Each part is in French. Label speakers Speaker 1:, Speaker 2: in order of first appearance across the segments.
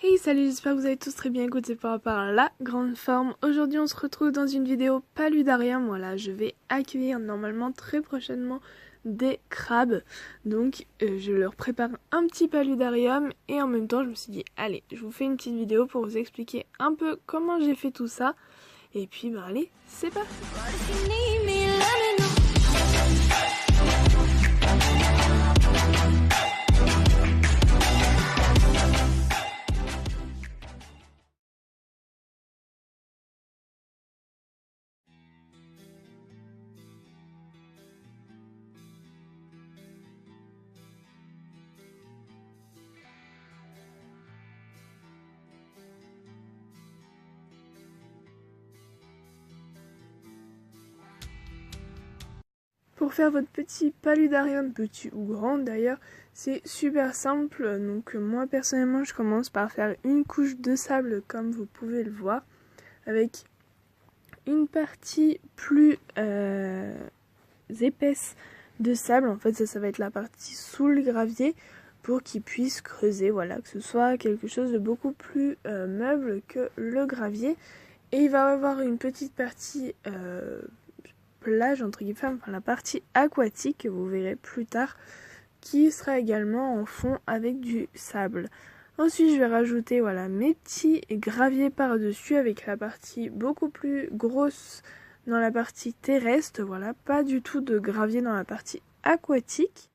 Speaker 1: Hey, salut, j'espère que vous allez tous très bien. Écoute, c'est par rapport à la grande forme. Aujourd'hui, on se retrouve dans une vidéo paludarium. Voilà, je vais accueillir normalement très prochainement des crabes. Donc, je leur prépare un petit paludarium et en même temps, je me suis dit, allez, je vous fais une petite vidéo pour vous expliquer un peu comment j'ai fait tout ça. Et puis, bah allez, c'est parti. Pour faire votre petit paludarium, petit ou grand d'ailleurs, c'est super simple. Donc moi personnellement, je commence par faire une couche de sable comme vous pouvez le voir, avec une partie plus épaisse de sable. En fait, ça va être la partie sous le gravier pour qu'il puisse creuser, voilà, que ce soit quelque chose de beaucoup plus meuble que le gravier. Et il va avoir une petite partie plage, entre guillemets, enfin la partie aquatique que vous verrez plus tard, qui sera également en fond avec du sable. Ensuite, je vais rajouter voilà mes petits graviers par-dessus avec la partie beaucoup plus grosse dans la partie terrestre, voilà, pas du tout de gravier dans la partie aquatique.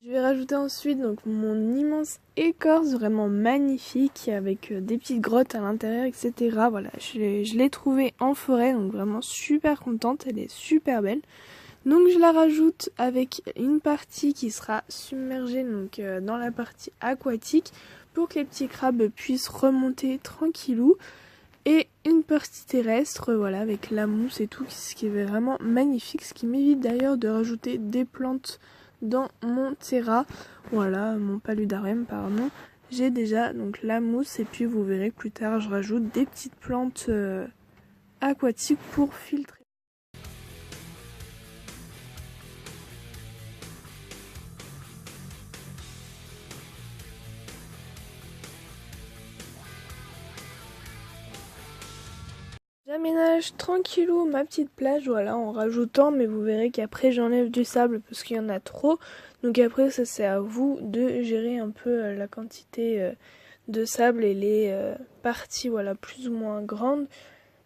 Speaker 1: Je vais rajouter ensuite donc mon immense écorce vraiment magnifique avec des petites grottes à l'intérieur, etc. Voilà, je l'ai trouvée en forêt, donc vraiment super contente, elle est super belle. Donc je la rajoute avec une partie qui sera submergée donc dans la partie aquatique pour que les petits crabes puissent remonter tranquillou. Et une partie terrestre, voilà, avec la mousse et tout, ce qui est vraiment magnifique, ce qui m'évite d'ailleurs de rajouter des plantes dans mon terra, voilà, mon paludarium, pardon. J'ai déjà donc la mousse et puis vous verrez que plus tard je rajoute des petites plantes aquatiques pour filtrer. J'aménage tranquillou ma petite plage, voilà, en rajoutant, mais vous verrez qu'après j'enlève du sable parce qu'il y en a trop. Donc après ça c'est à vous de gérer un peu la quantité de sable et les parties voilà plus ou moins grandes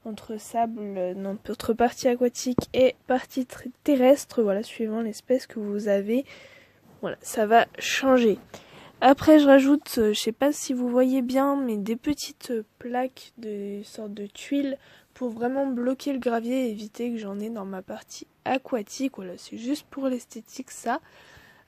Speaker 1: entre sable, entre partie aquatique et partie terrestre, voilà, suivant l'espèce que vous avez. Voilà, ça va changer. Après je rajoute, je sais pas si vous voyez bien, mais des petites plaques, des sortes de tuiles pour vraiment bloquer le gravier et éviter que j'en ai dans ma partie aquatique. Voilà, c'est juste pour l'esthétique ça.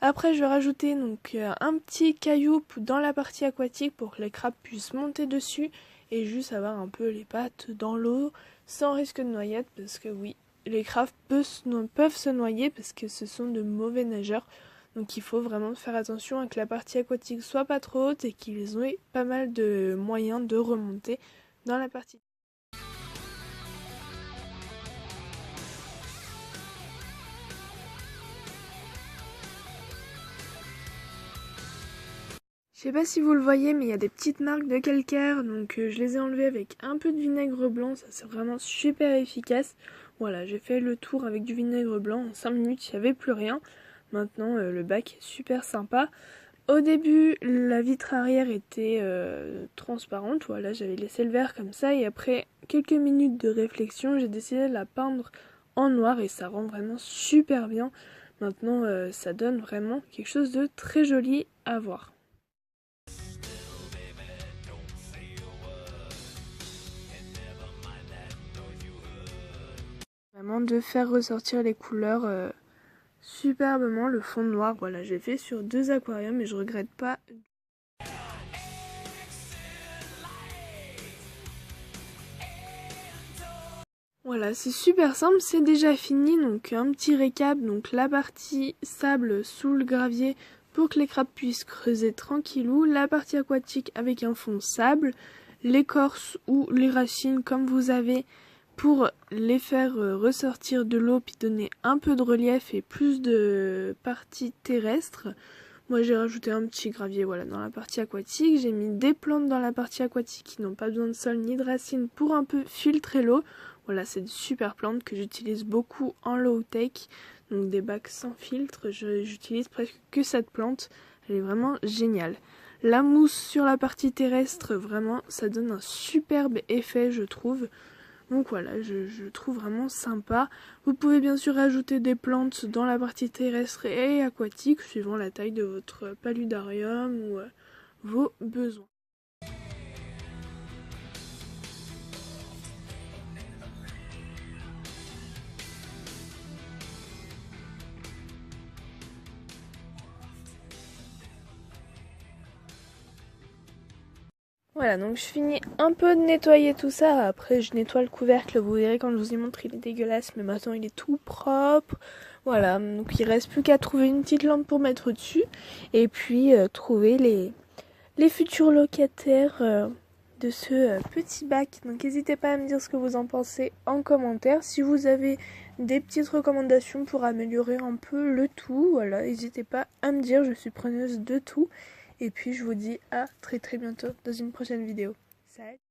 Speaker 1: Après je vais rajouter donc un petit caillou dans la partie aquatique pour que les crabes puissent monter dessus et juste avoir un peu les pattes dans l'eau sans risque de noyade, parce que oui, les crabes peuvent se noyer parce que ce sont de mauvais nageurs. Donc il faut vraiment faire attention à que la partie aquatique soit pas trop haute et qu'ils aient pas mal de moyens de remonter dans la partie. Je sais pas si vous le voyez, mais il y a des petites marques de calcaire, donc je les ai enlevées avec un peu de vinaigre blanc, ça c'est vraiment super efficace. Voilà, j'ai fait le tour avec du vinaigre blanc, en 5 minutes il n'y avait plus rien. Maintenant le bac est super sympa. Au début, la vitre arrière était transparente, voilà, j'avais laissé le verre comme ça, et après quelques minutes de réflexion, j'ai décidé de la peindre en noir et ça rend vraiment super bien. Maintenant, ça donne vraiment quelque chose de très joli à voir. Vraiment de faire ressortir les couleurs superbement, le fond noir, voilà, j'ai fait sur 2 aquariums et je regrette pas. Voilà, c'est super simple, c'est déjà fini, donc un petit récap, donc la partie sable sous le gravier pour que les crabes puissent creuser tranquillou, la partie aquatique avec un fond sable, l'écorce ou les racines comme vous avez pour les faire ressortir de l'eau puis donner un peu de relief et plus de parties terrestres. Moi j'ai rajouté un petit gravier voilà, dans la partie aquatique. J'ai mis des plantes dans la partie aquatique qui n'ont pas besoin de sol ni de racines pour un peu filtrer l'eau. Voilà, c'est de super plantes que j'utilise beaucoup en low tech. Donc des bacs sans filtre, j'utilise presque que cette plante. Elle est vraiment géniale. La mousse sur la partie terrestre, vraiment, ça donne un superbe effet, je trouve. Donc voilà, je trouve vraiment sympa. Vous pouvez bien sûr ajouter des plantes dans la partie terrestre et aquatique, suivant la taille de votre paludarium ou vos besoins. Voilà, donc je finis un peu de nettoyer tout ça. Après, je nettoie le couvercle. Vous verrez quand je vous ai montré, il est dégueulasse. Mais maintenant, il est tout propre. Voilà, donc il reste plus qu'à trouver une petite lampe pour mettre dessus. Et puis, trouver les futurs locataires de ce petit bac. Donc n'hésitez pas à me dire ce que vous en pensez en commentaire. Si vous avez des petites recommandations pour améliorer un peu le tout, voilà, n'hésitez pas à me dire. Je suis preneuse de tout. Et puis je vous dis à très bientôt dans une prochaine vidéo. Salut!